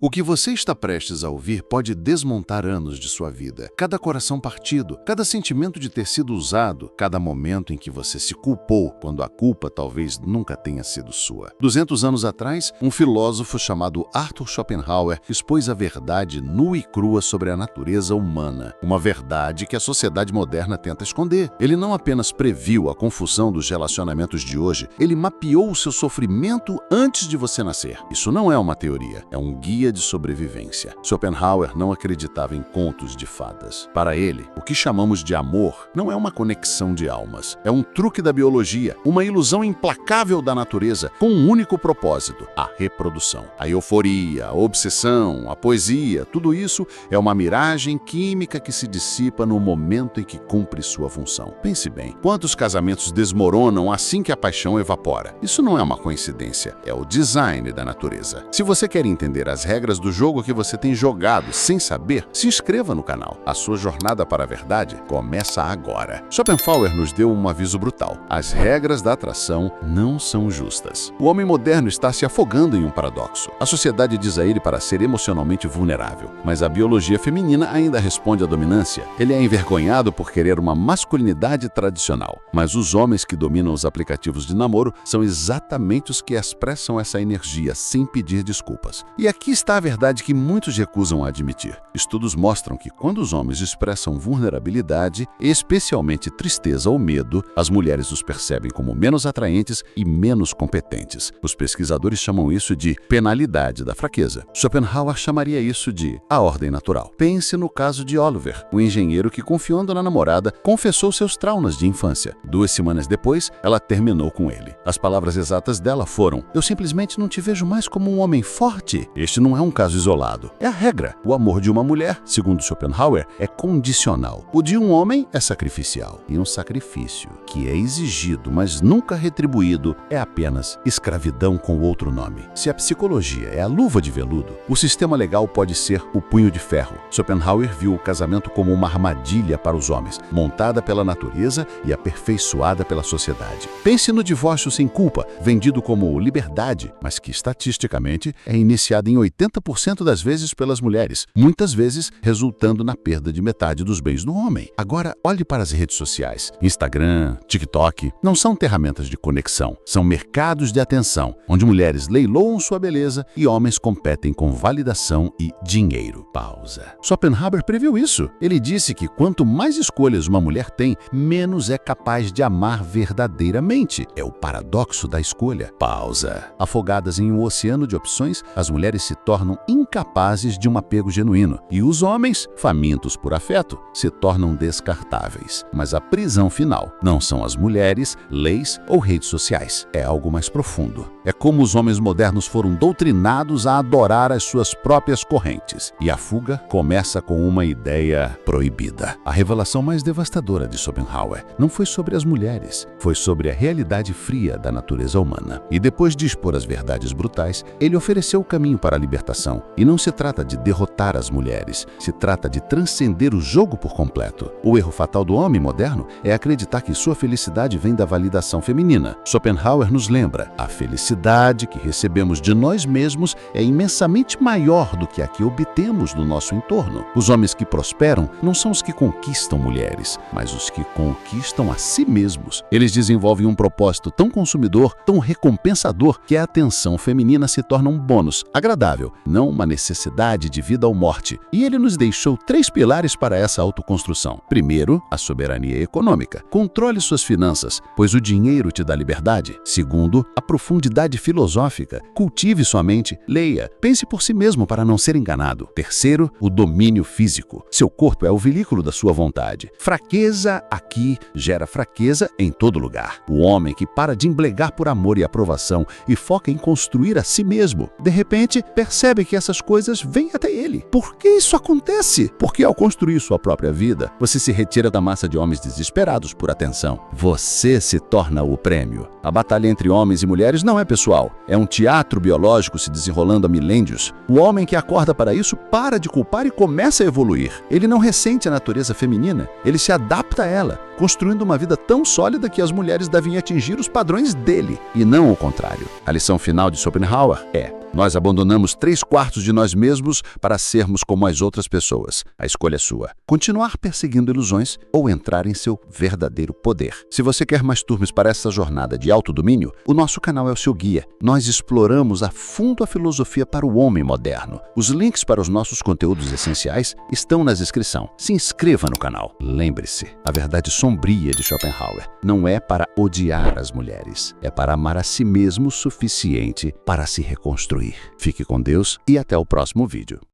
O que você está prestes a ouvir pode desmontar anos de sua vida. Cada coração partido, cada sentimento de ter sido usado, cada momento em que você se culpou, quando a culpa talvez nunca tenha sido sua. 200 anos atrás, um filósofo chamado Arthur Schopenhauer expôs a verdade nua e crua sobre a natureza humana. Uma verdade que a sociedade moderna tenta esconder. Ele não apenas previu a confusão dos relacionamentos de hoje, ele mapeou o seu sofrimento antes de você nascer. Isso não é uma teoria, é um guia de sobrevivência. Schopenhauer não acreditava em contos de fadas. Para ele, o que chamamos de amor não é uma conexão de almas. É um truque da biologia, uma ilusão implacável da natureza com um único propósito, a reprodução. A euforia, a obsessão, a poesia, tudo isso é uma miragem química que se dissipa no momento em que cumpre sua função. Pense bem, quantos casamentos desmoronam assim que a paixão evapora? Isso não é uma coincidência, é o design da natureza. Se você quer entender as regras do jogo que você tem jogado sem saber, se inscreva no canal. A sua jornada para a verdade começa agora. Schopenhauer nos deu um aviso brutal. As regras da atração não são justas. O homem moderno está se afogando em um paradoxo. A sociedade diz a ele para ser emocionalmente vulnerável, mas a biologia feminina ainda responde à dominância. Ele é envergonhado por querer uma masculinidade tradicional, mas os homens que dominam os aplicativos de namoro são exatamente os que expressam essa energia sem pedir desculpas. E aqui está a verdade que muitos recusam a admitir. Estudos mostram que quando os homens expressam vulnerabilidade, especialmente tristeza ou medo, as mulheres os percebem como menos atraentes e menos competentes. Os pesquisadores chamam isso de penalidade da fraqueza. Schopenhauer chamaria isso de a ordem natural. Pense no caso de Oliver, o engenheiro que, confiando na namorada, confessou seus traumas de infância. 2 semanas depois, ela terminou com ele. As palavras exatas dela foram: "Eu simplesmente não te vejo mais como um homem forte." Este não é um caso isolado. É a regra. O amor de uma mulher, segundo Schopenhauer, é condicional. O de um homem é sacrificial. E um sacrifício que é exigido, mas nunca retribuído, é apenas escravidão com outro nome. Se a psicologia é a luva de veludo, o sistema legal pode ser o punho de ferro. Schopenhauer viu o casamento como uma armadilha para os homens, montada pela natureza e aperfeiçoada pela sociedade. Pense no divórcio sem culpa, vendido como liberdade, mas que estatisticamente é iniciado em 80% das vezes pelas mulheres, muitas vezes resultando na perda de metade dos bens do homem. Agora, olhe para as redes sociais. Instagram, TikTok, não são ferramentas de conexão, são mercados de atenção, onde mulheres leiloam sua beleza e homens competem com validação e dinheiro. Pausa. Schopenhauer previu isso. Ele disse que quanto mais escolhas uma mulher tem, menos é capaz de amar verdadeiramente. É o paradoxo da escolha. Pausa. Afogadas em um oceano de opções, as mulheres se tornam incapazes de um apego genuíno e os homens, famintos por afeto, se tornam descartáveis. Mas a prisão final não são as mulheres, leis ou redes sociais. É algo mais profundo. É como os homens modernos foram doutrinados a adorar as suas próprias correntes. E a fuga começa com uma ideia proibida. A revelação mais devastadora de Schopenhauer não foi sobre as mulheres, foi sobre a realidade fria da natureza humana. E depois de expor as verdades brutais, ele ofereceu o caminho para a libertação. E não se trata de derrotar as mulheres, se trata de transcender o jogo por completo. O erro fatal do homem moderno é acreditar que sua felicidade vem da validação feminina. Schopenhauer nos lembra: a felicidade que recebemos de nós mesmos é imensamente maior do que a que obtemos do nosso entorno. Os homens que prosperam não são os que conquistam mulheres, mas os que conquistam a si mesmos. Eles desenvolvem um propósito tão consumidor, tão recompensador, que a atenção feminina se torna um bônus agradável, não uma necessidade de vida ou morte. E ele nos deixou 3 pilares para essa autoconstrução. Primeiro, a soberania econômica. Controle suas finanças, pois o dinheiro te dá liberdade. Segundo, a profundidade filosófica. Cultive sua mente, leia, pense por si mesmo para não ser enganado. Terceiro, o domínio físico. Seu corpo é o veículo da sua vontade. Fraqueza aqui gera fraqueza em todo lugar. O homem que para de emblegar por amor e aprovação e foca em construir a si mesmo, de repente percebe que essas coisas vêm até ele. Por que isso acontece? Porque ao construir sua própria vida, você se retira da massa de homens desesperados por atenção. Você se torna o prêmio. A batalha entre homens e mulheres não é pessoal. É um teatro biológico se desenrolando há milênios. O homem que acorda para isso para de culpar e começa a evoluir. Ele não ressente a natureza feminina, ele se adapta a ela, construindo uma vida tão sólida que as mulheres devem atingir os padrões dele, e não o contrário. A lição final de Schopenhauer é: Nós abandonamos 3/4 de nós mesmos para sermos como as outras pessoas. A escolha é sua. Continuar perseguindo ilusões ou entrar em seu verdadeiro poder. Se você quer mais turmas para essa jornada de autodomínio, o nosso canal é o seu guia. Nós exploramos a fundo a filosofia para o homem moderno. Os links para os nossos conteúdos essenciais estão na descrição. Se inscreva no canal. Lembre-se, a verdade sombria de Schopenhauer não é para odiar as mulheres, é para amar a si mesmo o suficiente para se reconstruir. Fique com Deus e até o próximo vídeo.